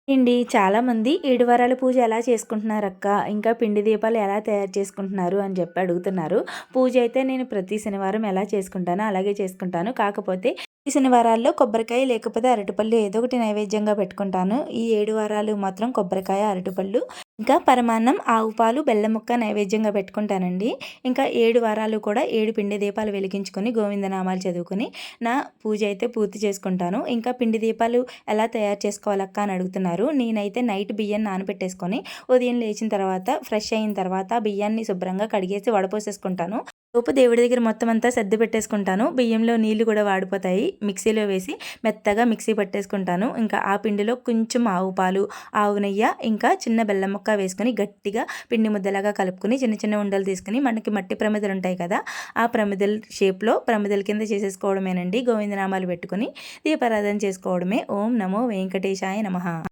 అండి చాలామంది 7 వారాల పూజ ఎలా చేసుకుంటున్నారక్క? ఇంకా పిండి దీపాలు ఎలా తయారు చేసుకుంటున్నారు అని చెప్పి అడుగుతున్నారు. పూజ అయితే నేను ప్రతి శనివారం ఎలా చేసుకుంటానో అలాగే చేసుకుంటాను. కాకపోతే ఈ శనివారాల్లో కొబ్బరికాయ లేకపోతే అరటిపళ్ళు ఏదో ఒకటి నైవేద్యంగా పెట్టుకుంటాను. ఈ 7 వారాలు మాత్రం కొబ్బరికాయ, అరటిపళ్ళు ఇంకా పరమాన్నం, ఆవు పాలు, బెల్లం ముక్క నైవేద్యంగా పెట్టుకుంటానండి. ఇంకా 7 వారాలు కూడా 7 పిండి దీపాలు వెలిగించుకొని గోవిందనామాలు చదువుకొని నా పూజ అయితే పూర్తి చేసుకుంటాను. ఇంకా పిండి దీపాలు ఎలా తయారు చేసుకోవాలక్క అని అడుగుతున్నారు. నేనైతే నైట్ బియ్యం నానబెట్టేసుకొని ఉదయం లేచిన తర్వాత ఫ్రెష్ అయిన తర్వాత బియ్యాన్ని శుభ్రంగా కడిగేసి వడపోసేసుకుంటాను. లోపు దేవుడి దగ్గర మొత్తం అంతా సర్ది పెట్టేసుకుంటాను. బియ్యంలో నీళ్లు కూడా వాడిపోతాయి. మిక్సీలో వేసి మెత్తగా మిక్సీ పట్టేసుకుంటాను. ఇంకా ఆ పిండిలో కొంచెం ఆవు పాలు, ఆవు నెయ్యి ఇంకా చిన్న బెల్లం ముక్క వేసుకొని గట్టిగా పిండి ముద్దలాగా కలుపుకొని చిన్న చిన్న ఉండలు తీసుకుని మనకి మట్టి ప్రమిదలు ఉంటాయి కదా, ఆ ప్రమిదల షేప్లో ప్రమిదల కింద చేసేసుకోవడమేనండి. గోవిందనామాలు పెట్టుకుని దీపారాధన చేసుకోవడమే. ఓం నమో వెంకటేశాయ నమః.